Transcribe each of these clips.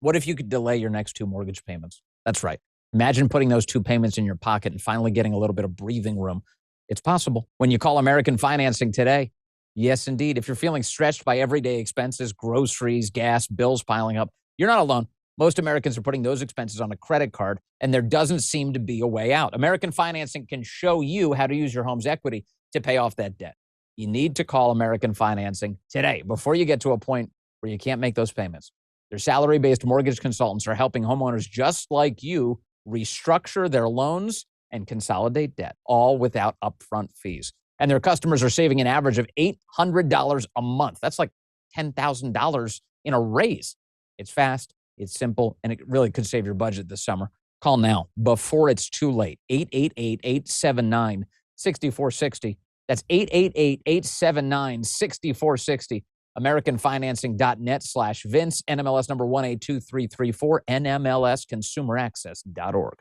What if you could delay your next 2 mortgage payments? That's right. Imagine putting those 2 payments in your pocket and finally getting a little bit of breathing room. It's possible when you call American Financing today. Yes, indeed. If you're feeling stretched by everyday expenses, groceries, gas, bills piling up, you're not alone. Most Americans are putting those expenses on a credit card, and there doesn't seem to be a way out. American Financing can show you how to use your home's equity to pay off that debt. You need to call American Financing today before you get to a point where you can't make those payments. Their salary-based mortgage consultants are helping homeowners just like you restructure their loans and consolidate debt, all without upfront fees. And their customers are saving an average of $800 a month. That's like $10,000 in a raise. It's fast, it's simple, and it really could save your budget this summer. Call now before it's too late. 888-879-6460. That's 888-879-6460. AmericanFinancing.net/Vince, NMLS number 182334, NMLSConsumerAccess.org.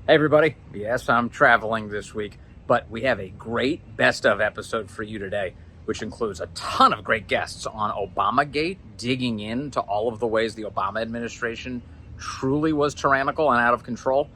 Hey, everybody. Yes, I'm traveling this week, but we have a great best of episode for you today, which includes a ton of great guests on Obamagate, digging into all of the ways the Obama administration truly was tyrannical and out of control.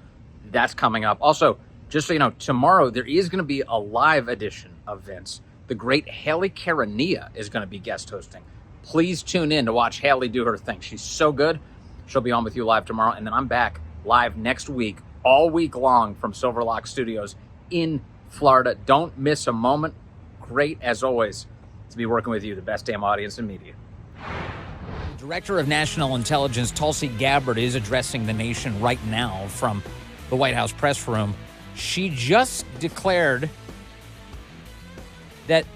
That's coming up. Also, just so you know, tomorrow there is going to be a live edition of Vince. The great Haley Karania is going to be guest hosting. Please tune in to watch Haley do her thing. She's so good. She'll be on with you live tomorrow. And then I'm back live next week, all week long from Silverlock Studios in Florida. Don't miss a moment. Great, as always, to be working with you, the best damn audience in media. Director of National Intelligence Tulsi Gabbard is addressing the nation right now from the White House press room. She just declared that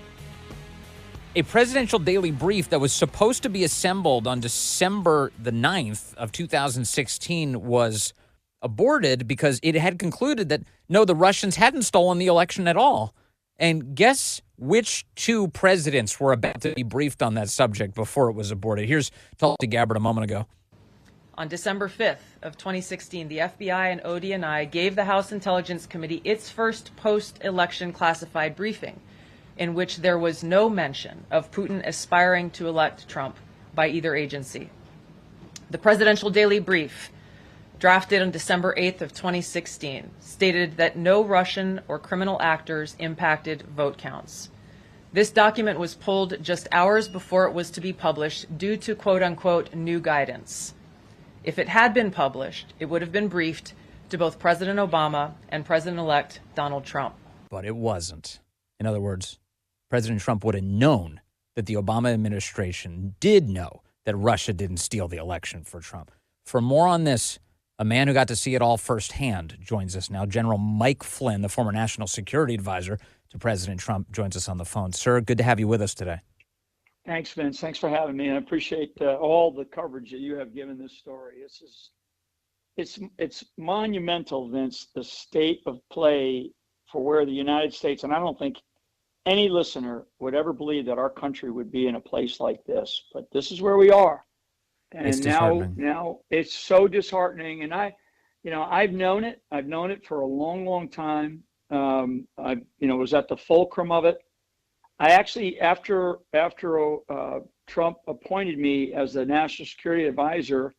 a presidential daily brief that was supposed to be assembled on December the 9th of 2016 was aborted because it had concluded that, no, the Russians hadn't stolen the election at all. And guess which 2 presidents were about to be briefed on that subject before it was aborted? Here's Tulsi Gabbard a moment ago. On December 5th of 2016, the FBI and ODNI gave the House Intelligence Committee its first post-election classified briefing, in which there was no mention of Putin aspiring to elect Trump by either agency. The presidential daily brief, drafted on December 8th of 2016, stated that no Russian or criminal actors impacted vote counts. This document was pulled just hours before it was to be published due to quote-unquote new guidance. If it had been published, it would have been briefed to both President Obama and President-elect Donald Trump. But it wasn't. In other words, President Trump would have known that the Obama administration did know that Russia didn't steal the election for Trump. For more on this, a man who got to see it all firsthand joins us now. General Mike Flynn, the former national security advisor to President Trump, joins us on the phone. Sir, good to have you with us today. Thanks, Vince. Thanks for having me. I appreciate all the coverage that you have given this story. It's monumental, Vince, the state of play for where the United States, and I don't think any listener would ever believe that our country would be in a place like this, but this is where we are. And it's now it's so disheartening. And I've known it. I've known it for a long, long time. I was at the fulcrum of it. I actually, after Trump appointed me as the national security advisor,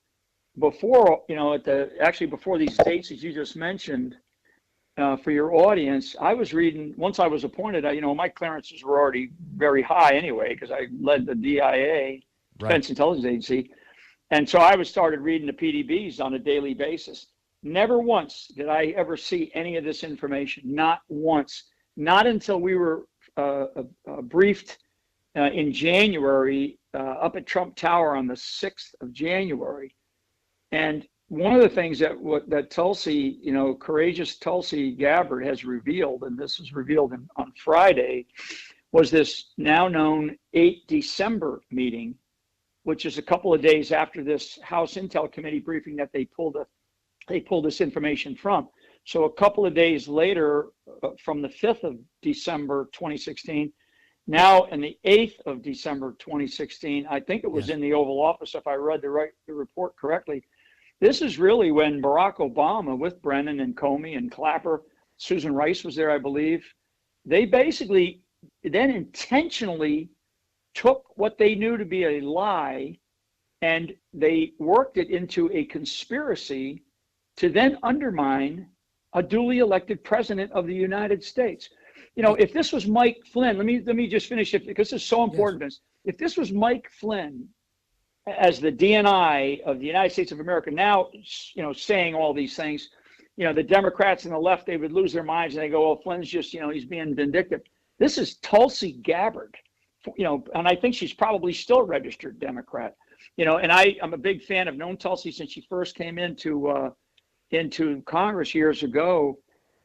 before these dates that you just mentioned, for your audience, I was reading. Once I was appointed, my clearances were already very high anyway because I led the DIA, Defense Intelligence Agency, and so I started reading the PDBs on a daily basis. Never once did I ever see any of this information. Not once. Not until we were briefed in January up at Trump Tower on the 6th of January. And one of the things that Tulsi, courageous Tulsi Gabbard has revealed, and this was revealed on Friday, was this now known 8 December meeting, which is a couple of days after this House Intel Committee briefing that they pulled this information from. So a couple of days later, from the 5th of December 2016, now in the 8th of December 2016, I think it was in the Oval Office, if I read the report correctly. This is really when Barack Obama, with Brennan and Comey and Clapper, Susan Rice was there, I believe, they basically then intentionally took what they knew to be a lie and they worked it into a conspiracy to then undermine a duly elected president of the United States. You know, if this was Mike Flynn, let me just finish it because this is so important, Vince. If this was Mike Flynn as the DNI of the United States of America, now, you know, saying all these things, you know, the Democrats and the left, they would lose their minds and they go, "Oh, Flynn's just, you know, he's being vindictive." This is Tulsi Gabbard, you know, and I think she's probably still a registered Democrat, you know, and I'm a big fan. I've known Tulsi since she first came into Congress years ago.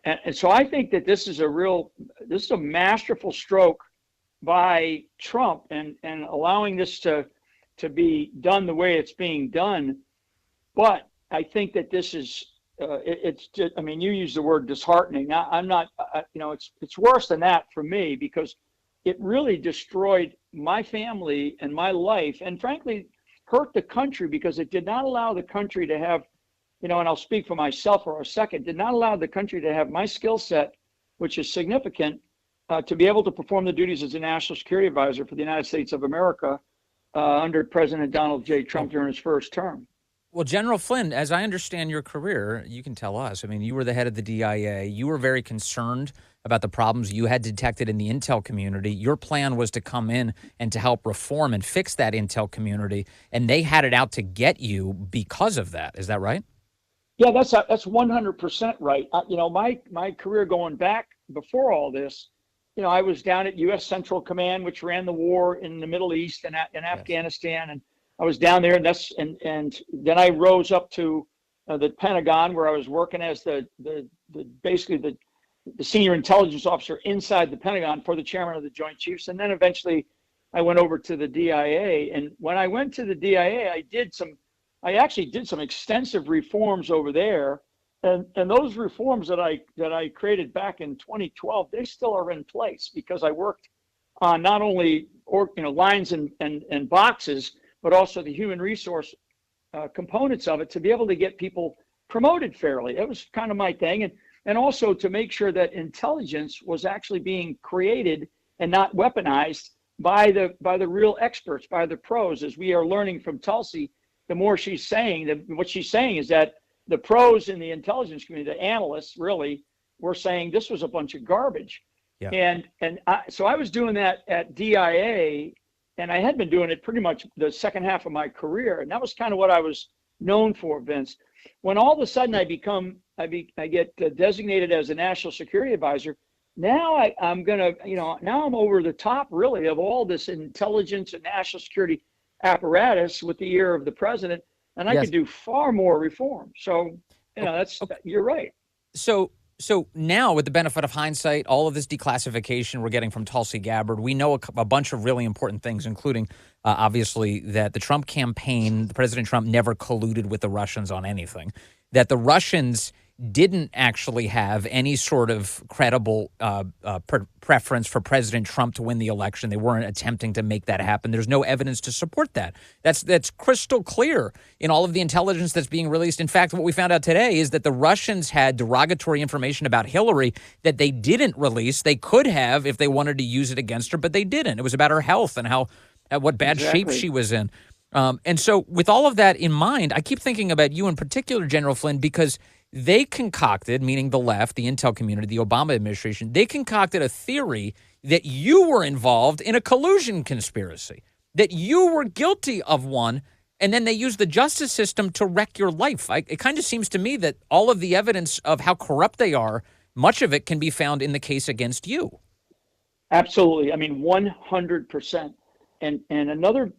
And so I think that this is a masterful stroke by Trump and allowing this to be done the way it's being done. But I think that this is, it's just, I mean, you use the word disheartening. I'm not, you know, it's worse than that for me because it really destroyed my family and my life and frankly hurt the country because it did not allow the country to have, you know, and I'll speak for myself for a second, did not allow the country to have my skill set, which is significant, to be able to perform the duties as a national security advisor for the United States of America under President Donald J. Trump during his first term. Well, General Flynn, as I understand your career, you can tell us. I mean, you were the head of the DIA. You were very concerned about the problems you had detected in the intel community. Your plan was to come in and to help reform and fix that intel community, and they had it out to get you because of that. Is that right? Yeah, that's 100% right. You know, my career going back before all this, you know, I was down at U.S. Central Command, which ran the war in the Middle East and in Afghanistan, and I was down there, and then I rose up to the Pentagon, where I was working as basically the senior intelligence officer inside the Pentagon for the chairman of the Joint Chiefs, and then eventually I went over to the DIA. And when I went to the DIA, I actually did some extensive reforms over there, and those reforms that I created back in 2012, they still are in place because I worked on not only lines and boxes, but also the human resource components of it to be able to get people promoted fairly. It was kind of my thing, and also to make sure that intelligence was actually being created and not weaponized by the real experts, by the pros, as we are learning from Tulsi. The more she's saying, what she's saying is that the pros in the intelligence community, the analysts, really were saying this was a bunch of garbage. Yeah. So I was doing that at DIA, and I had been doing it pretty much the second half of my career, and that was kind of what I was known for, Vince. When all of a sudden I get designated as a national security advisor, now I'm gonna, now I'm over the top really of all this intelligence and national security apparatus with the ear of the president, and I could do far more reform. So, you're right. So now, with the benefit of hindsight, all of this declassification we're getting from Tulsi Gabbard, we know a bunch of really important things, including obviously that the Trump campaign, President Trump never colluded with the Russians on anything, that the Russians didn't actually have any sort of credible preference for President Trump to win the election. They weren't attempting to make that happen. There's no evidence to support that. That's crystal clear in all of the intelligence that's being released. In fact, what we found out today is that the Russians had derogatory information about Hillary that they didn't release. They could have if they wanted to use it against her, but they didn't. It was about her health and what bad shape she was in. And so with all of that in mind, I keep thinking about you in particular, General Flynn, because they concocted, meaning the left, the intel community, the Obama administration, they concocted a theory that you were involved in a collusion conspiracy, that you were guilty of one, and then they used the justice system to wreck your life. It kind of seems to me that all of the evidence of how corrupt they are, much of it can be found in the case against you. Absolutely. I mean, 100%. And another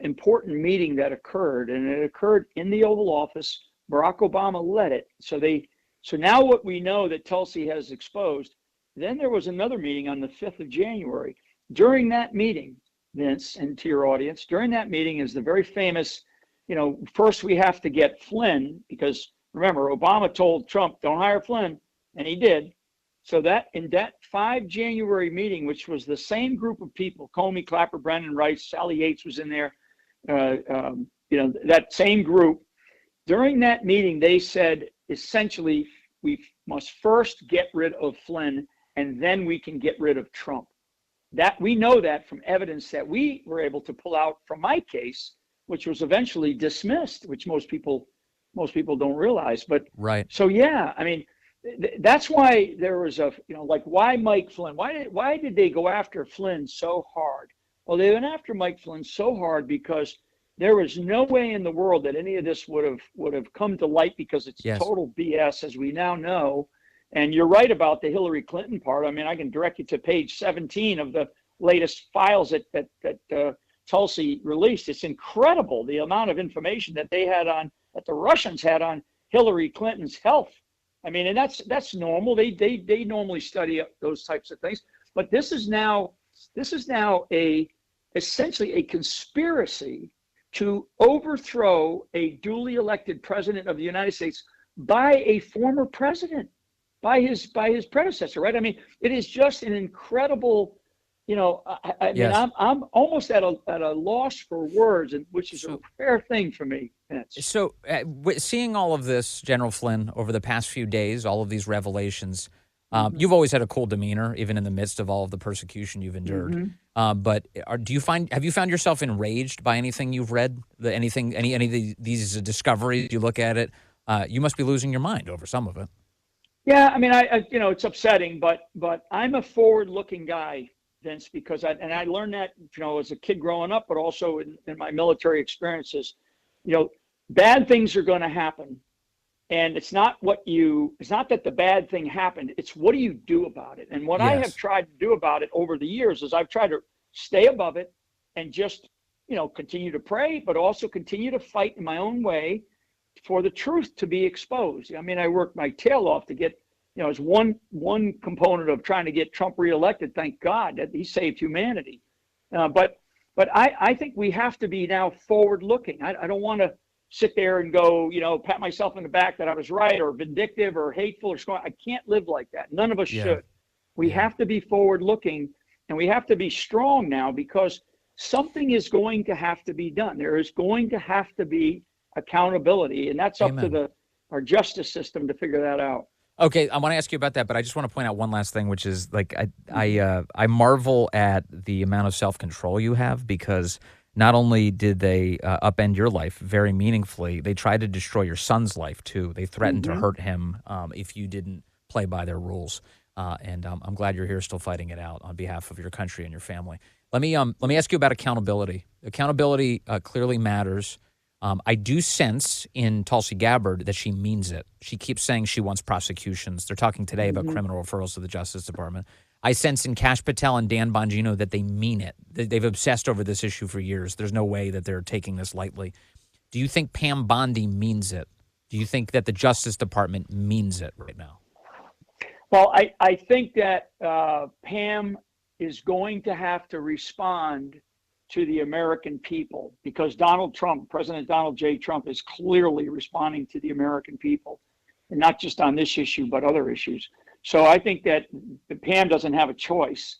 important meeting that occurred, and it occurred in the Oval Office. Barack Obama led it. So now what we know that Tulsi has exposed, then there was another meeting on the 5th of January. During that meeting, Vince, and to your audience, during that meeting is the very famous, first we have to get Flynn, because remember, Obama told Trump, don't hire Flynn, and he did. So that in that 5 January meeting, which was the same group of people, Comey, Clapper, Brennan, Rice, Sally Yates was in there, that same group. During that meeting, they said, essentially, we must first get rid of Flynn, and then we can get rid of Trump. that we know that from evidence that we were able to pull out from my case, which was eventually dismissed, which most people don't realize. But Right. so yeah, I mean, that's why there was a, like, why Mike Flynn? Why did they go after Flynn so hard? Well, they went after Mike Flynn so hard because there was no way in the world that any of this would have come to light, because it's Yes. total BS, as we now know. And you're right about the Hillary Clinton part. I mean, I can direct you to page 17 of the latest files that Tulsi released. It's incredible the amount of information that that the Russians had on Hillary Clinton's health. I mean, and that's normal. They normally study those types of things. But this is now essentially a conspiracy to overthrow a duly elected president of the United States by a former president, by his predecessor, right? I mean, it is just an incredible, I mean, Yes. I'm almost at a loss for words, and which is a rare thing for me. So, seeing all of this, General Flynn, over the past few days, all of these revelations, you've always had a cool demeanor, even in the midst of all of the persecution you've endured. But have you found yourself enraged by anything you've read? Any of these discoveries? You look at it, you must be losing your mind over some of it. Yeah, I mean, I it's upsetting, but I'm a forward-looking guy, Vince, because I learned that, as a kid growing up, but also in my military experiences. Bad things are going to happen, and it's not that the bad thing happened. It's what do you do about it? And what I have tried to do about it over the years is I've tried to stay above it and just, continue to pray, but also continue to fight in my own way for the truth to be exposed. I mean, I worked my tail off to get, as one component of trying to get Trump reelected. Thank God that he saved humanity. But I think we have to be now forward looking. I don't want to sit there and go, pat myself in the back that I was right, or vindictive or hateful or strong. I can't live like that. None of us should. We have to be forward looking, and we have to be strong now, because something is going to have to be done. There is going to have to be accountability, and that's up to our justice system to figure that out. Okay, I want to ask you about that, but I just want to point out one last thing, which is like I marvel at the amount of self-control you have, because not only did they upend your life very meaningfully, they tried to destroy your son's life too. They threatened to hurt him if you didn't play by their rules. And I'm glad you're here still fighting it out on behalf of your country and your family. Let me ask you about accountability. Accountability clearly matters. I do sense in Tulsi Gabbard that she means it. She keeps saying she wants prosecutions. They're talking today about criminal referrals to the Justice Department. I sense in Kash Patel and Dan Bongino that they mean it. They've obsessed over this issue for years. There's no way that they're taking this lightly. Do you think Pam Bondi means it? Do you think that the Justice Department means it right now? Well, I think that Pam is going to have to respond to the American people, because Donald Trump, President Donald J. Trump, is clearly responding to the American people, and not just on this issue, but other issues. So I think that Pam doesn't have a choice.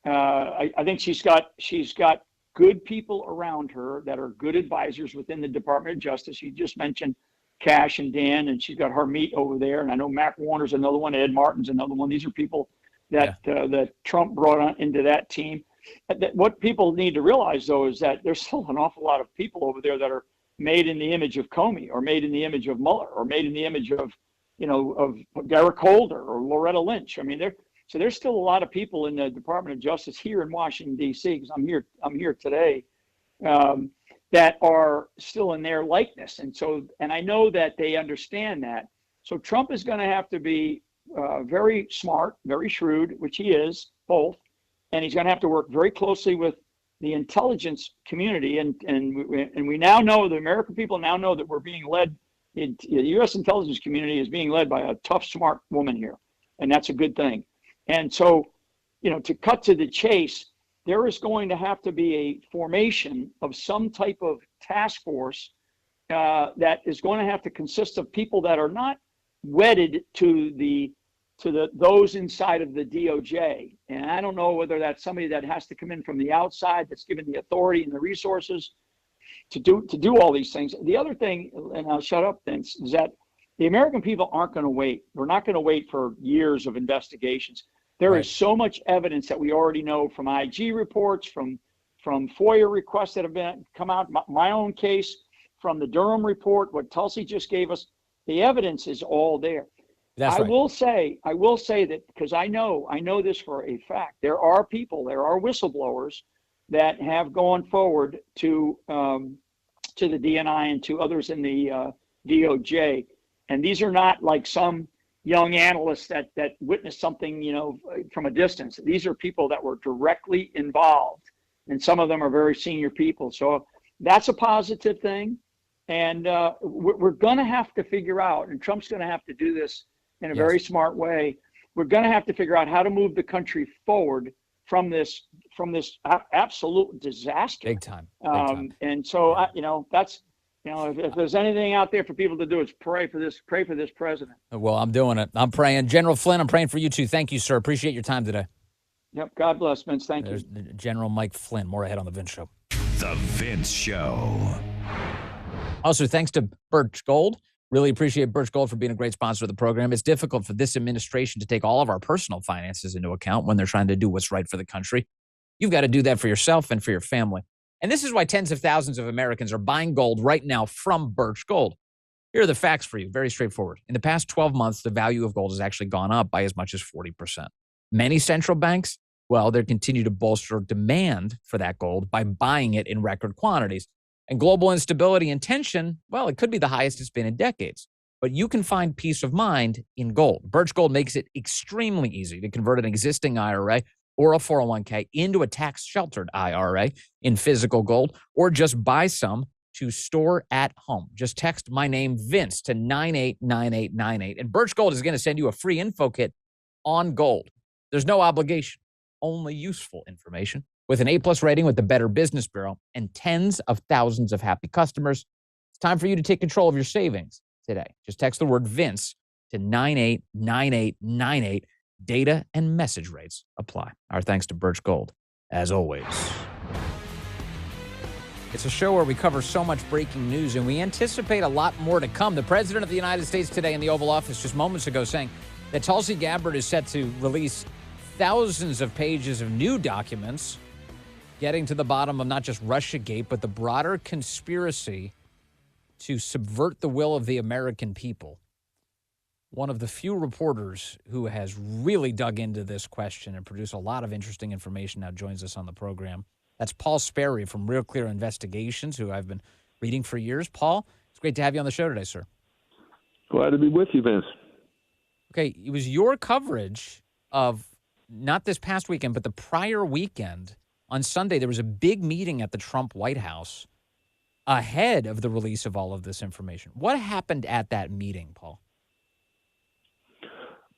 I think she's got good people around her that are good advisors within the Department of Justice. You just mentioned Kash and Dan, and she's got Harmeet over there, and I know Mac Warner's another one, Ed Martin's another one. These are people that that Trump brought on into that team. What people need to realize, though, is that there's still an awful lot of people over there that are made in the image of Comey, or made in the image of Mueller, or made in the image of, of Derek Holder or Loretta Lynch. I mean, there's still a lot of people in the Department of Justice here in Washington, D.C., because I'm here today, that are still in their likeness. And I know that they understand that. So Trump is going to have to be very smart, very shrewd, which he is, both. And he's going to have to work very closely with the intelligence community. And we now know, the American people now know, that we're being led, the U.S. intelligence community is being led by a tough, smart woman here. And that's a good thing. And so, to cut to the chase, there is going to have to be a formation of some type of task force that is going to have to consist of people that are not wedded to those inside of the DOJ. And I don't know whether that's somebody that has to come in from the outside, that's given the authority and the resources to do all these things. The other thing, and I'll shut up, Vince, is that the American people aren't going to wait. We're not going to wait for years of investigations. There Right. is so much evidence that we already know from IG reports, from FOIA requests that have been come out, my own case, from the Durham report, what Tulsi just gave us. The evidence is all there. That's I right. will say that because I know this for a fact. There are whistleblowers that have gone forward to the DNI and to others in the DOJ, and these are not like some young analysts that witnessed something, from a distance. These are people that were directly involved, and some of them are very senior people. So that's a positive thing, and we're going to have to figure out, and Trump's going to have to do this in a very smart way. We're going to have to figure out how to move the country forward from this absolute disaster. Big time. Big time. And so, that's, if there's anything out there for people to do, it's pray for this president. Well, I'm doing it. I'm praying. General Flynn, I'm praying for you too. Thank you, sir. Appreciate your time today. Yep. God bless, Vince. Thank There's you. General Mike Flynn. More ahead on The Vince Show. The Vince Show. Also, thanks to Birch Gold. Really appreciate Birch Gold for being a great sponsor of the program. It's difficult for this administration to take all of our personal finances into account when they're trying to do what's right for the country. You've got to do that for yourself and for your family. And this is why tens of thousands of Americans are buying gold right now from Birch Gold. Here are the facts for you. Very straightforward. In the past 12 months, the value of gold has actually gone up by as much as 40%. Many central banks, well, they continue to bolster demand for that gold by buying it in record quantities. And global instability and tension, well, it could be the highest it's been in decades. But you can find peace of mind in gold. Birch Gold makes it extremely easy to convert an existing IRA or a 401k into a tax-sheltered IRA in physical gold, or just buy some to store at home. Just text my name, Vince, to 989898. And Birch Gold is going to send you a free info kit on gold. There's no obligation, only useful information. With an A+ rating with the Better Business Bureau and tens of thousands of happy customers, it's time for you to take control of your savings today. Just text the word Vince to 989898. Data and message rates apply. Our thanks to Birch Gold, as always. It's a show where we cover so much breaking news, and we anticipate a lot more to come. The President of the United States today in the Oval Office just moments ago saying that Tulsi Gabbard is set to release thousands of pages of new documents getting to the bottom of not just Russiagate, but the broader conspiracy to subvert the will of the American people. One of the few reporters who has really dug into this question and produced a lot of interesting information now joins us on the program. That's Paul Sperry from Real Clear Investigations, who I've been reading for years. Paul, it's great to have you on the show today, sir. Glad to be with you, Vince. Okay, it was your coverage of not this past weekend, but the prior weekend. On Sunday, there was a big meeting at the Trump White House ahead of the release of all of this information. What happened at that meeting, Paul?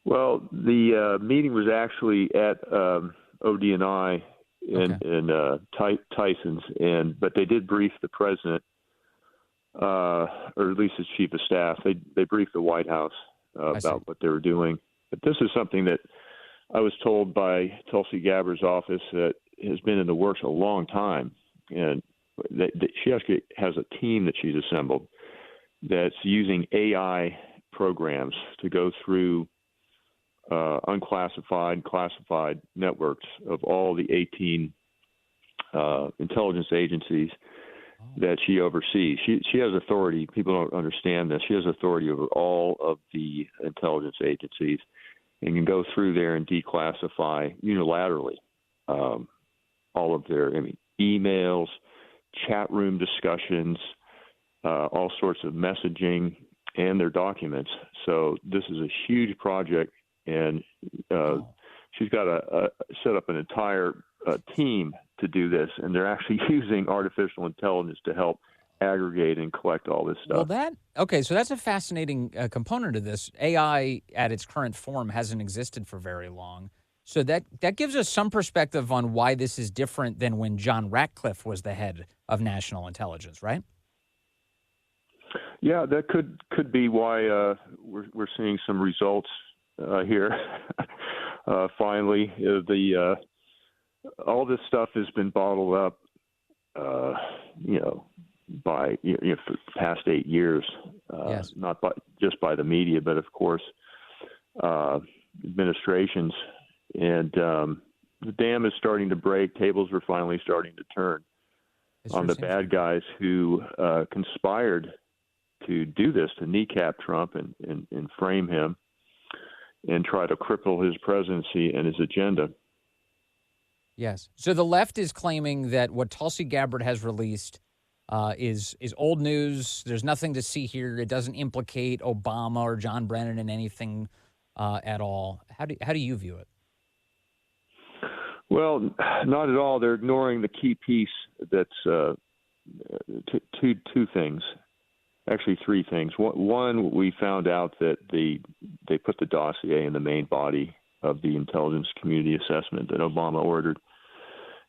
Well, the meeting was actually at ODNI in Tyson's, but they did brief the president, or at least his chief of staff. They briefed the White House about what they were doing. But this is something that I was told by Tulsi Gabbard's office that has been in the works a long time, and she actually has a team that she's assembled that's using AI programs to go through unclassified, classified networks of all the 18 intelligence agencies that she oversees. She has authority. People don't understand this. She has authority over all of the intelligence agencies and can go through there and declassify unilaterally all of their emails, chat room discussions, all sorts of messaging, and their documents. So this is a huge project, and she's got to set up an entire team to do this, and they're actually using artificial intelligence to help aggregate and collect all this stuff. Well, so that's a fascinating component of this. AI at its current form hasn't existed for very long. So that gives us some perspective on why this is different than when John Ratcliffe was the head of national intelligence, right? Yeah, that could be why we're seeing some results here. Finally, all this stuff has been bottled up, by for the past 8 years. Yes. Not just by the media, but of course, administrations And the dam is starting to break. Tables are finally starting to turn on the bad guys who conspired to do this, to kneecap Trump and frame him and try to cripple his presidency and his agenda. Yes. So the left is claiming that what Tulsi Gabbard has released is old news. There's nothing to see here. It doesn't implicate Obama or John Brennan in anything at all. How do you view it? Well, not at all. They're ignoring the key piece that's two things. Actually, three things. One, we found out that they put the dossier in the main body of the intelligence community assessment that Obama ordered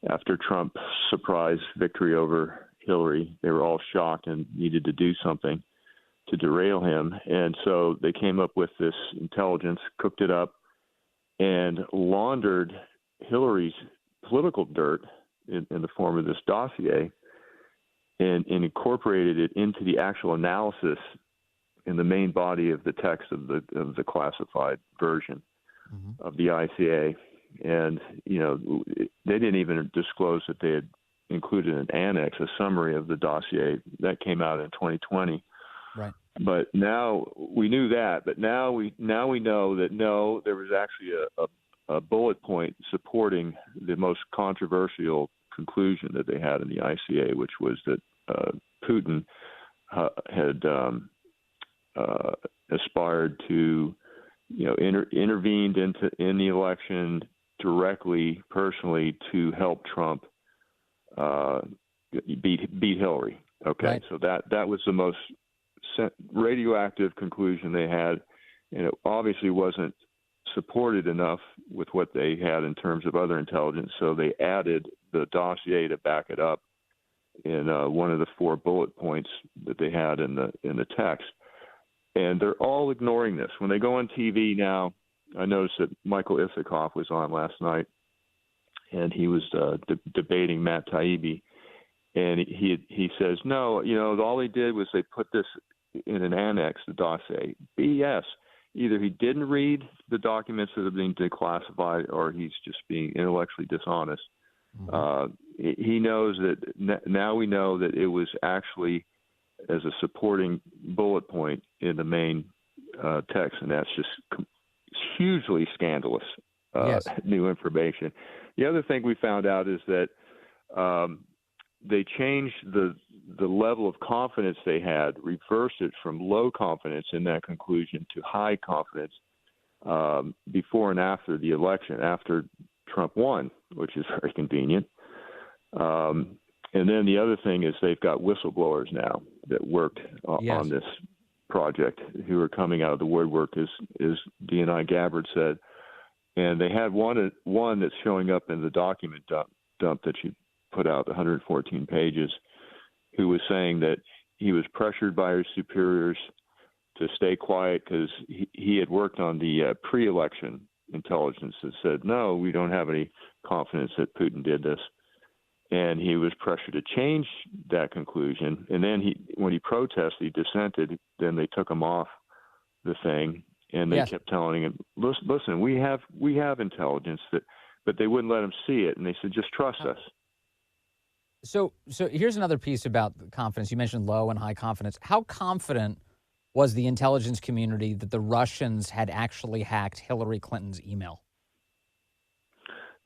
after Trump's surprise victory over Hillary. They were all shocked and needed to do something to derail him. And so they came up with this intelligence, cooked it up, and laundered Hillary's political dirt in the form of this dossier and incorporated it into the actual analysis in the main body of the text of the classified version of the ICA. And, they didn't even disclose that they had included an annex, a summary of the dossier. That came out in 2020. Right. But now we knew that, but now we know that no, there was actually a bullet point supporting the most controversial conclusion that they had in the ICA, which was that Putin had aspired to, intervened in the election directly, personally, to help Trump beat Hillary. Okay, right. So that was the most radioactive conclusion they had, and it obviously wasn't supported enough with what they had in terms of other intelligence, so they added the dossier to back it up in one of the 4 bullet points that they had in the text. And they're all ignoring this. When they go on TV now, I noticed that Michael Isikoff was on last night, and he was debating Matt Taibbi, and he says, no, all they did was they put this in an annex, the dossier. BS. Either he didn't read the documents that are being declassified, or he's just being intellectually dishonest. He knows that now we know that it was actually as a supporting bullet point in the main text, and that's just hugely scandalous new information. The other thing we found out is that they changed the level of confidence they had, reversed it from low confidence in that conclusion to high confidence before and after the election, after Trump won, which is very convenient. And then the other thing is they've got whistleblowers now that worked on this project who are coming out of the woodwork, as DNI Gabbard said. And they had one that's showing up in the document dump that you put out, 114 pages, who was saying that he was pressured by his superiors to stay quiet because he had worked on the pre-election intelligence that said, no, we don't have any confidence that Putin did this. And he was pressured to change that conclusion. And then when he protested, he dissented, then they took him off the thing. And they kept telling him, listen, we have intelligence, but they wouldn't let him see it. And they said, just trust us. So here's another piece about confidence. You mentioned low and high confidence. How confident was the intelligence community that the Russians had actually hacked Hillary Clinton's email?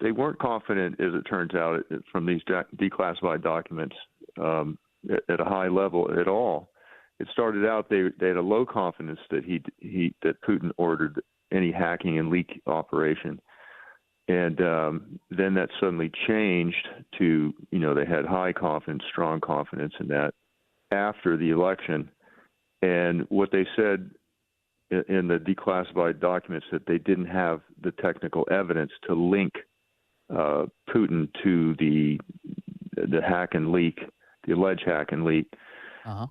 They weren't confident, as it turns out, from these declassified documents at a high level at all. It started out they had a low confidence that that Putin ordered any hacking and leak operation, and then that suddenly changed to they had high confidence, strong confidence in that after the election. And what they said in the declassified documents that they didn't have the technical evidence to link Putin to the hack and leak, the alleged hack and leak.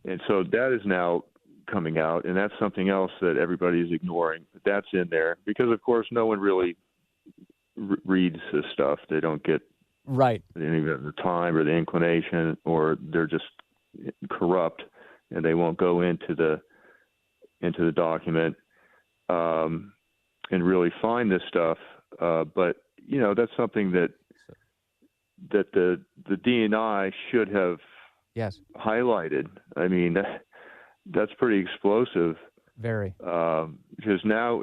And so that is now coming out, and that's something else that everybody is ignoring. But that's in there because, of course, no one really reads this stuff. They don't get any of the time or the inclination, or they're just corrupt, and they won't go into the document and really find this stuff. But that's something that the DNI should have highlighted. I mean, that's pretty explosive. Very. Because now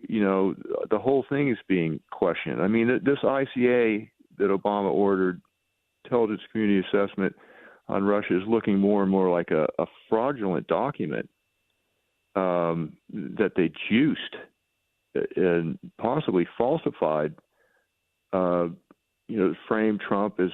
the whole thing is being questioned. I mean, this ICA that Obama ordered, intelligence community assessment on Russia, is looking more and more like a fraudulent document that they juiced and possibly falsified. Frame Trump as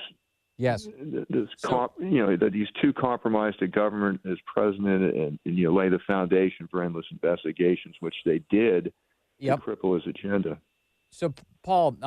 that he's too compromised to government as president, and lay the foundation for endless investigations, which they did to cripple his agenda. So, Paul,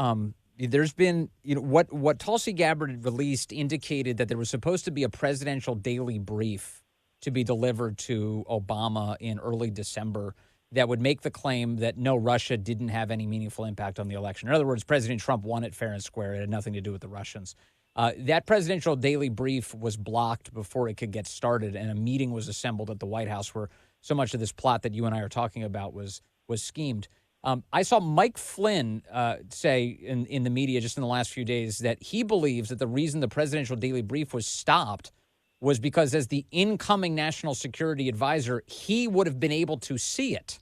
there's been, what Tulsi Gabbard released indicated that there was supposed to be a presidential daily brief to be delivered to Obama in early December that would make the claim that no, Russia didn't have any meaningful impact on the election. In other words, President Trump won it fair and square. It had nothing to do with the Russians. That presidential daily brief was blocked before it could get started, and a meeting was assembled at the White House where so much of this plot that you and I are talking about was schemed. I saw Mike Flynn say in the media just in the last few days that he believes that the reason the presidential daily brief was stopped was because as the incoming national security advisor, he would have been able to see it,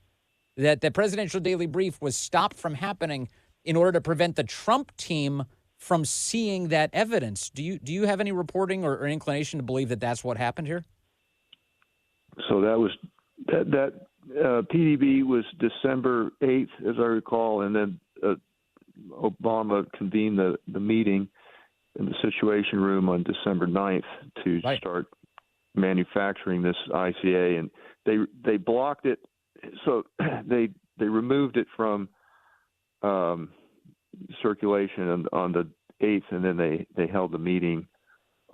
that the presidential daily brief was stopped from happening in order to prevent the Trump team from seeing that evidence. Do you have any reporting or inclination to believe that that's what happened here? So that PDB was December 8th, as I recall, and then Obama convened the meeting in the Situation Room on December 9th to start manufacturing this ICA, and they blocked it. So they removed it from circulation on the 8th, and then they held the meeting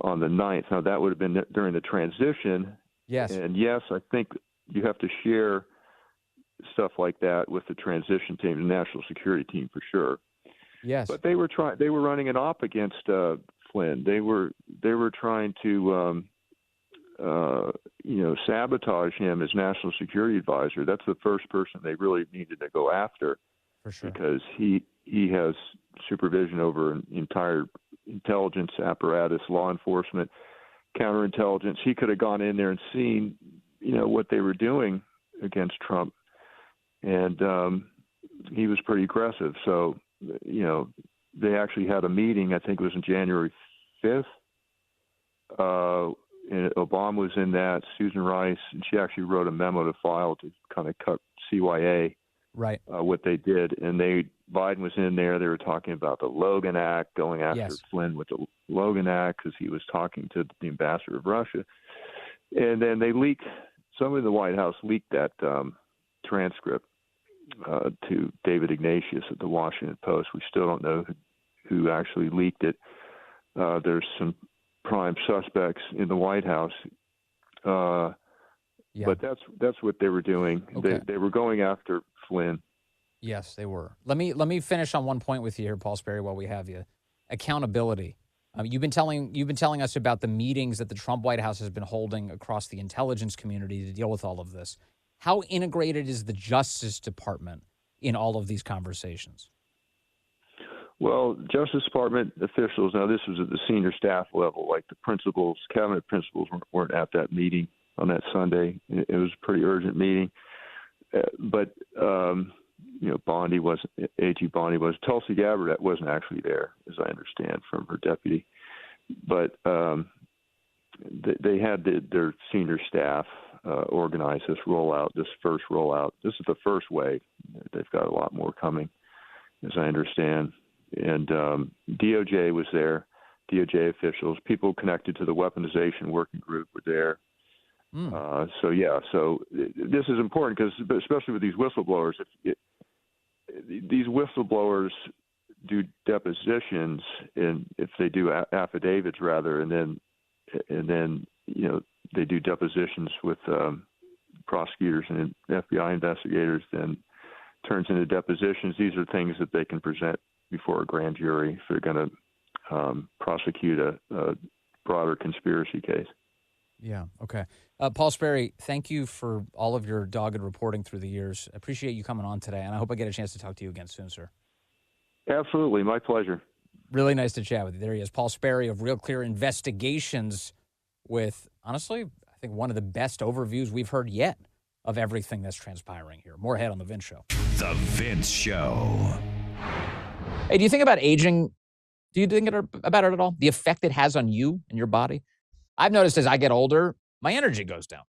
on the 9th. Now, that would have been during the transition. Yes. And yes, I think you have to share stuff like that with the transition team, the national security team, for sure. Yes. But they were running an op against Flynn. They were trying to sabotage him as national security advisor. That's the first person they really needed to go after, for sure, because he has supervision over an entire intelligence apparatus, law enforcement, counterintelligence. He could have gone in there and seen, what they were doing against Trump, and he was pretty aggressive. So, they actually had a meeting. I think it was on January 5th. And Obama was in that, Susan Rice, and she actually wrote a memo to file to kind of cut CYA what they did. And Biden was in there. They were talking about the Logan Act, going after Flynn with the Logan Act because he was talking to the ambassador of Russia. And then somebody in the White House leaked that transcript to David Ignatius at the Washington Post. We still don't know who actually leaked it. There's some prime suspects in the White House, but that's what they were doing. Okay. They were going after Flynn. Yes, they were. Let me finish on one point with you here, Paul Sperry, while we have you. Accountability. You've been telling us about the meetings that the Trump White House has been holding across the intelligence community to deal with all of this. How integrated is the Justice Department in all of these conversations? Well, Justice Department officials, now this was at the senior staff level, like the principals, cabinet principals weren't at that meeting on that Sunday. It was a pretty urgent meeting. But Bondi wasn't, AG Bondi was. Tulsi Gabbard wasn't actually there, as I understand from her deputy. But they had their senior staff organize this first rollout. This is the first wave. They've got a lot more coming, as I understand. And DOJ was there, DOJ officials, people connected to the weaponization working group were there. So this is important because, especially with these whistleblowers, these whistleblowers do depositions, and if they do affidavits rather, and then they do depositions with prosecutors and FBI investigators, then turns into depositions. These are things that they can present before a grand jury if they're going to prosecute a broader conspiracy case. Yeah. Okay. Paul Sperry, thank you for all of your dogged reporting through the years. I appreciate you coming on today, and I hope I get a chance to talk to you again soon, sir. Absolutely. My pleasure. Really nice to chat with you. There he is, Paul Sperry of Real Clear Investigations, with, honestly, I think one of the best overviews we've heard yet of everything that's transpiring here. More ahead on The Vince Show. The Vince Show. Hey, do you think about aging? Do you think about it at all? The effect it has on you and your body? I've noticed as I get older, my energy goes down.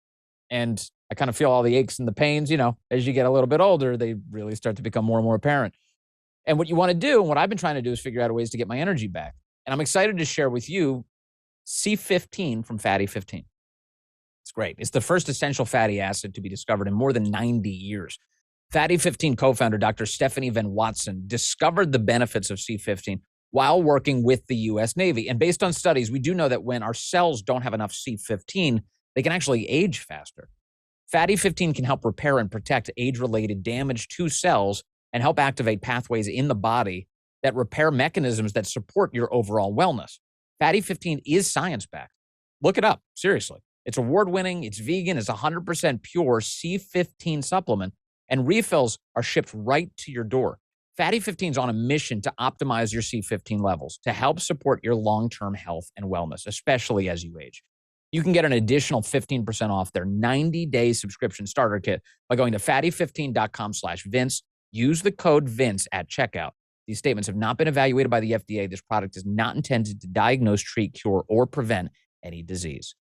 And I kind of feel all the aches and the pains, as you get a little bit older, they really start to become more and more apparent. And what you want to do, and what I've been trying to do, is figure out ways to get my energy back. And I'm excited to share with you C15 from Fatty 15. It's great. It's the first essential fatty acid to be discovered in more than 90 years. Fatty 15 co-founder Dr. Stephanie Van Watson discovered the benefits of C15 while working with the U.S. Navy. And based on studies, we do know that when our cells don't have enough C15, they can actually age faster. Fatty 15 can help repair and protect age-related damage to cells and help activate pathways in the body that repair mechanisms that support your overall wellness. Fatty 15 is science-backed. Look it up, seriously. It's award-winning, it's vegan, it's 100% pure C15 supplement, and refills are shipped right to your door. Fatty 15 is on a mission to optimize your C15 levels to help support your long-term health and wellness, especially as you age. You can get an additional 15% off their 90-day subscription starter kit by going to fatty15.com/Vince. Use the code Vince at checkout. These statements have not been evaluated by the FDA. This product is not intended to diagnose, treat, cure, or prevent any disease.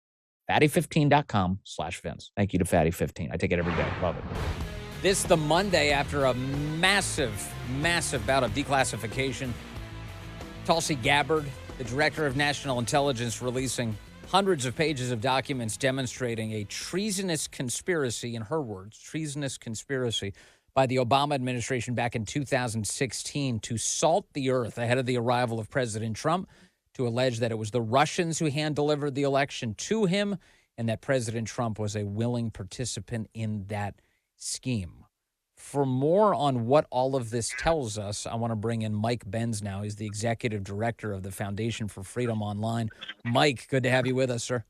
Fatty15.com/Vince. Thank you to Fatty 15. I take it every day. Love it. This the Monday after a massive bout of declassification. Tulsi Gabbard, the director of national intelligence, releasing hundreds of pages of documents demonstrating a treasonous conspiracy, in her words, treasonous conspiracy by the Obama administration back in 2016 to salt the earth ahead of the arrival of President Trump, to allege that it was the Russians who hand-delivered the election to him and that President Trump was a willing participant in that scheme. For more on what all of this tells us, I want to bring in Mike Benz now. He's the executive director of the Foundation for Freedom Online. Mike, good to have you with us, sir.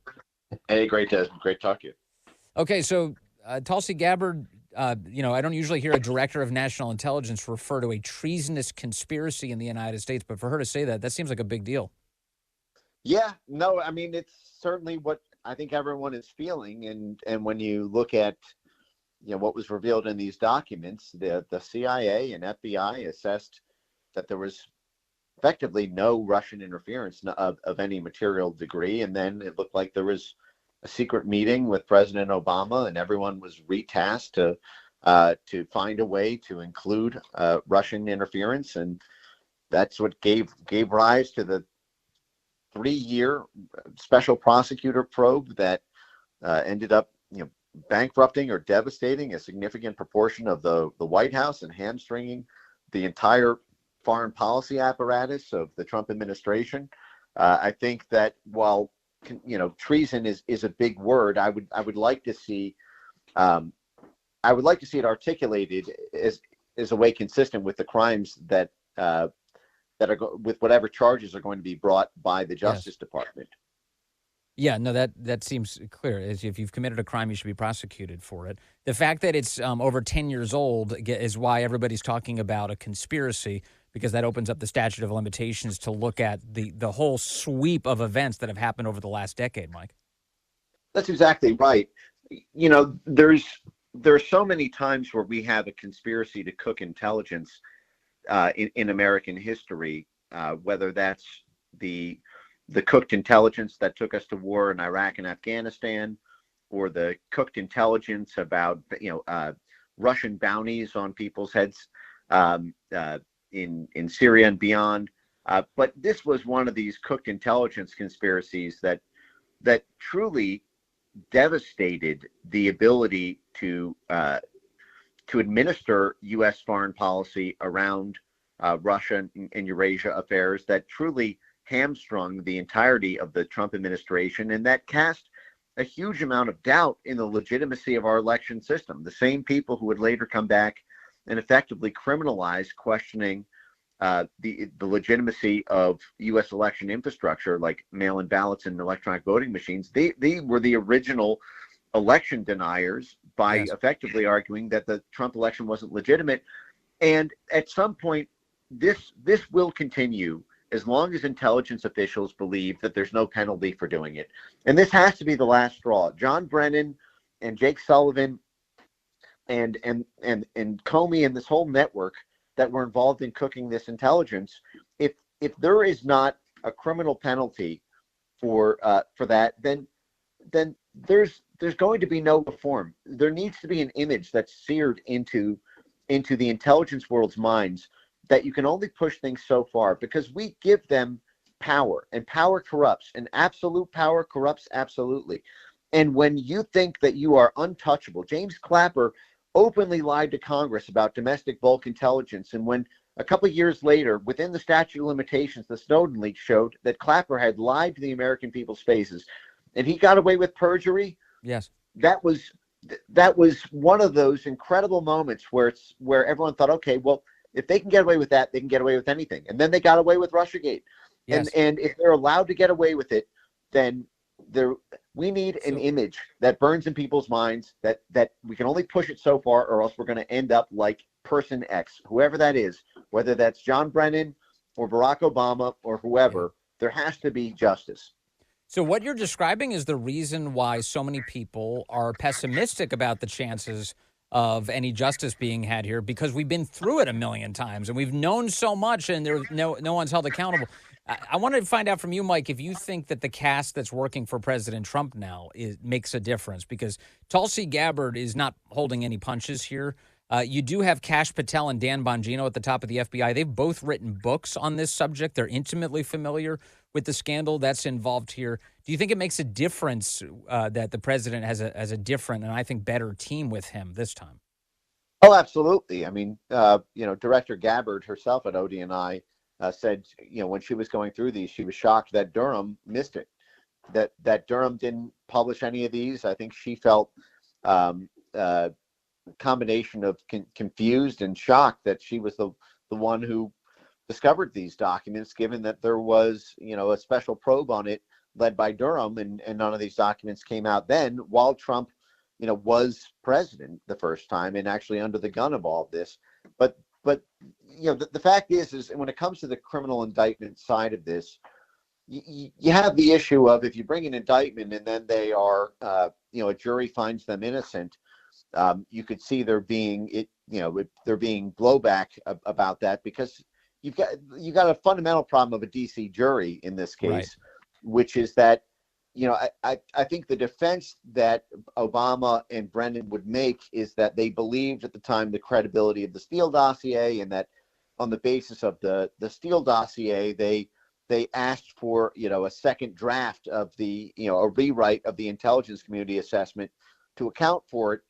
Hey, great to talk to you. Okay, so Tulsi Gabbard, I don't usually hear a director of national intelligence refer to a treasonous conspiracy in the United States, but for her to say that seems like a big deal. Yeah, no, I mean, it's certainly what I think everyone is feeling. And when you look at, what was revealed in these documents, the CIA and FBI assessed that there was effectively no Russian interference of any material degree. And then it looked like there was a secret meeting with President Obama, and everyone was retasked to find a way to include Russian interference. And that's what gave rise to the 3-year special prosecutor probe that ended up, bankrupting or devastating a significant proportion of the White House and hamstringing the entire foreign policy apparatus of the Trump administration. I think that while treason is a big word, I would like to see it articulated as a way consistent with the crimes that with whatever charges are going to be brought by the Justice Department. Yeah, no, that seems clear. As if you've committed a crime, you should be prosecuted for it. The fact that it's over 10 years old is why everybody's talking about a conspiracy, because that opens up the statute of limitations to look at the whole sweep of events that have happened over the last decade, Mike. That's exactly right. There's so many times where we have a conspiracy to cook intelligence in American history, whether that's the cooked intelligence that took us to war in Iraq and Afghanistan, or the cooked intelligence about Russian bounties on people's heads in Syria and beyond. But this was one of these cooked intelligence conspiracies that truly devastated the ability to administer U.S. foreign policy around Russia and Eurasia affairs, that truly hamstrung the entirety of the Trump administration, and that cast a huge amount of doubt in the legitimacy of our election system. The same people who would later come back and effectively criminalize questioning the legitimacy of U.S. election infrastructure, like mail-in ballots and electronic voting machines, they were the original election deniers by effectively arguing that the Trump election wasn't legitimate. And at some point, this will continue as long as intelligence officials believe that there's no penalty for doing it. And this has to be the last straw. John Brennan and Jake Sullivan and Comey and this whole network that were involved in cooking this intelligence, if there is not a criminal penalty for that, then there's going to be no reform. There needs to be an image that's seared into the intelligence world's minds that you can only push things so far, because we give them power, and power corrupts, and absolute power corrupts absolutely. And when you think that you are untouchable, James Clapper openly lied to Congress about domestic bulk intelligence. And when a couple of years later, within the statute of limitations, the Snowden leak showed that Clapper had lied to the American people's faces, and he got away with perjury. Yes. That was one of those incredible moments where everyone thought, okay, well, if they can get away with that, they can get away with anything. And then they got away with Russiagate. Yes. And if they're allowed to get away with it, then we need an image that burns in people's minds that we can only push it so far, or else we're going to end up like person X, whoever that is, whether that's John Brennan or Barack Obama or whoever. There has to be justice. So what you're describing is the reason why so many people are pessimistic about the chances of any justice being had here, because we've been through it a million times and we've known so much, and there's no one's held accountable. I wanted to find out from you, Mike, if you think that the cast that's working for President Trump now makes a difference, because Tulsi Gabbard is not holding any punches here. You do have Kash Patel and Dan Bongino at the top of the FBI. They've both written books on this subject. They're intimately familiar with the scandal that's involved here. Do you think it makes a difference that the president has a different and I think better team with him this time? Oh, absolutely. I mean, Director Gabbard herself at ODNI said, when she was going through these, she was shocked that Durham missed it, that Durham didn't publish any of these. I think she felt combination of confused and shocked that she was the one who discovered these documents, given that there was a special probe on it led by Durham, and none of these documents came out then, while Trump was president the first time and actually under the gun of all of this. But the fact is when it comes to the criminal indictment side of this, you have the issue of, if you bring an indictment and then they are a jury finds them innocent, you could see there being blowback about that, because you've got a fundamental problem of a DC jury in this case, right, which is that I think the defense that Obama and Brennan would make is that they believed at the time the credibility of the Steele dossier, and that on the basis of the Steele dossier, they asked for a second draft of a rewrite of the intelligence community assessment to account for it.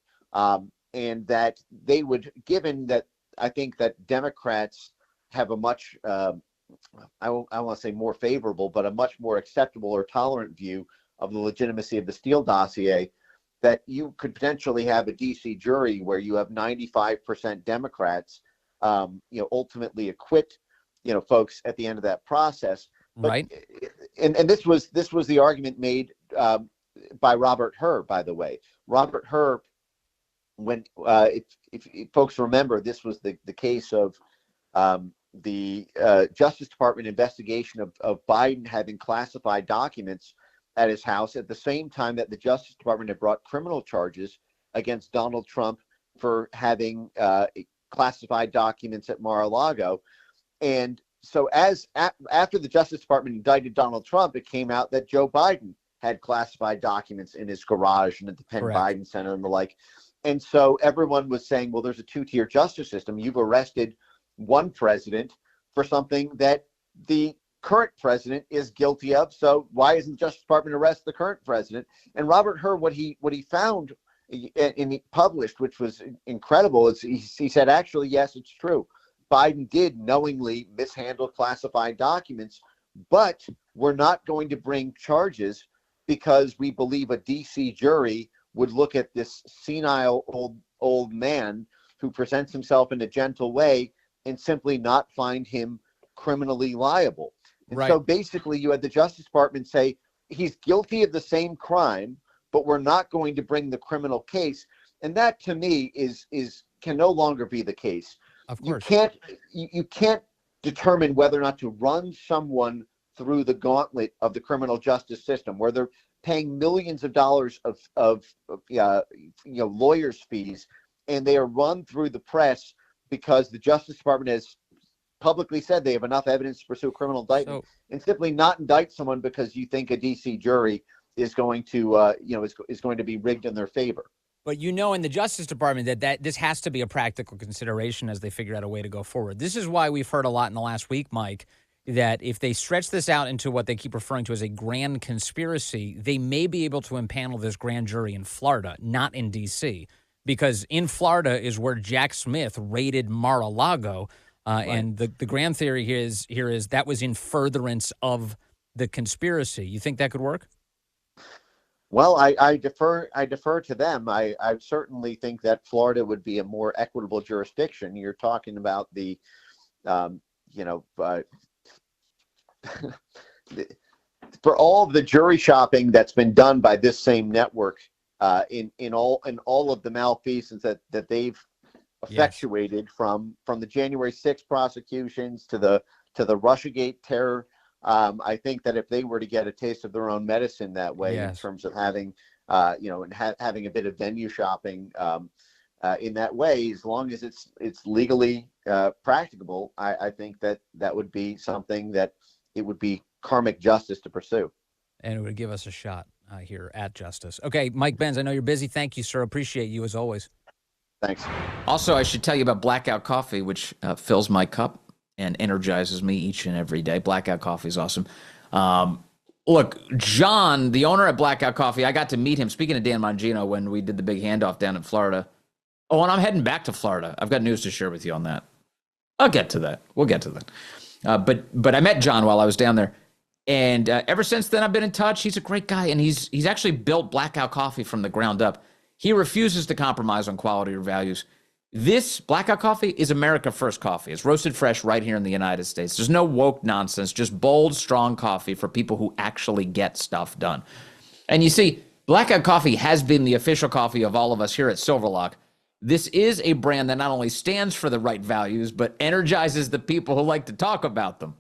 And that they would, given that I think that Democrats have a much, I want to say more favorable, but a much more acceptable or tolerant view of the legitimacy of the Steele dossier, that you could potentially have a DC jury where you have 95% Democrats, ultimately acquit, folks at the end of that process. But, right. And this was the argument made by Robert Hur, by the way. Robert Hur, when if folks remember, this was the case of the Justice Department investigation of Biden having classified documents at his house at the same time that the Justice Department had brought criminal charges against Donald Trump for having classified documents at Mar-a-Lago. And so after the Justice Department indicted Donald Trump, it came out that Joe Biden had classified documents in his garage and at the Penn Biden Center and the like. And so everyone was saying, well, there's a two-tier justice system. You've arrested one president for something that the current president is guilty of. So why isn't the Justice Department arrest the current president? And Robert Hur, what he found and he published, which was incredible, is he said, actually, yes, it's true. Biden did knowingly mishandle classified documents, but we're not going to bring charges because we believe a DC jury would look at this senile old man who presents himself in a gentle way and simply not find him criminally liable. And so basically you had the Justice Department say he's guilty of the same crime, but we're not going to bring the criminal case. And that to me can no longer be the case. Of course. You can't determine whether or not to run someone through the gauntlet of the criminal justice system, where they're paying millions of dollars of lawyers' fees, and they are run through the press because the Justice Department has publicly said they have enough evidence to pursue a criminal indictment, and simply not indict someone because you think a DC jury is going to is going to be rigged in their favor. But in the Justice Department that this has to be a practical consideration as they figure out a way to go forward. This is why we've heard a lot in the last week, Mike, that if they stretch this out into what they keep referring to as a grand conspiracy, they may be able to impanel this grand jury in Florida, not in D.C., because in Florida is where Jack Smith raided Mar-a-Lago, right. And the grand theory here is that was in furtherance of the conspiracy. You think that could work? Well, I defer to them. I certainly think that Florida would be a more equitable jurisdiction. You're talking about the, for all of the jury shopping that's been done by this same network, in all of the malfeasance that they've effectuated, yes, from the January 6th prosecutions to the Russiagate terror. I think that if they were to get a taste of their own medicine that way, yes, in terms of having, having a bit of venue shopping in that way, as long as it's legally practicable, I think that would be something that it would be karmic justice to pursue. And it would give us a shot here at justice. Okay, Mike Benz, I know you're busy. Thank you, sir. Appreciate you as always. Thanks. Also, I should tell you about Blackout Coffee, which fills my cup and energizes me each and every day. Blackout Coffee is awesome. Look, John, the owner at Blackout Coffee, I got to meet him, speaking of Dan Mangino, when we did the big handoff down in Florida. Oh, and I'm heading back to Florida. I've got news to share with you on that. I'll get to that. We'll get to that. But I met John while I was down there. And ever since then, I've been in touch. He's a great guy, and he's actually built Blackout Coffee from the ground up. He refuses to compromise on quality or values. This Blackout Coffee is America First coffee. It's roasted fresh right here in the United States. There's no woke nonsense, just bold, strong coffee for people who actually get stuff done. And you see, Blackout Coffee has been the official coffee of all of us here at Silverlock. This is a brand that not only stands for the right values, but energizes the people who like to talk about them.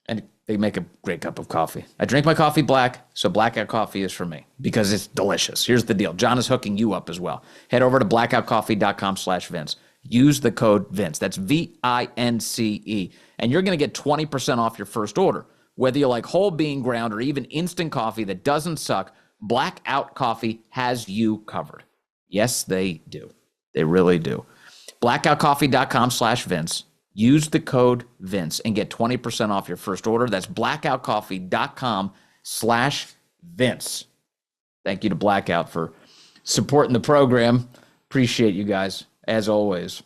And they make a great cup of coffee. I drink my coffee black, so Blackout Coffee is for me because it's delicious. Here's the deal. John is hooking you up as well. Head over to blackoutcoffee.com/Vince. Use the code Vince. That's VINCE. And you're going to get 20% off your first order. Whether you like whole bean ground or even instant coffee that doesn't suck, Blackout Coffee has you covered. Yes, they do. They really do. blackoutcoffee.com/Vince. Use the code Vince and get 20% off your first order. That's blackoutcoffee.com/Vince. Thank you to Blackout for supporting the program. Appreciate you guys, as always.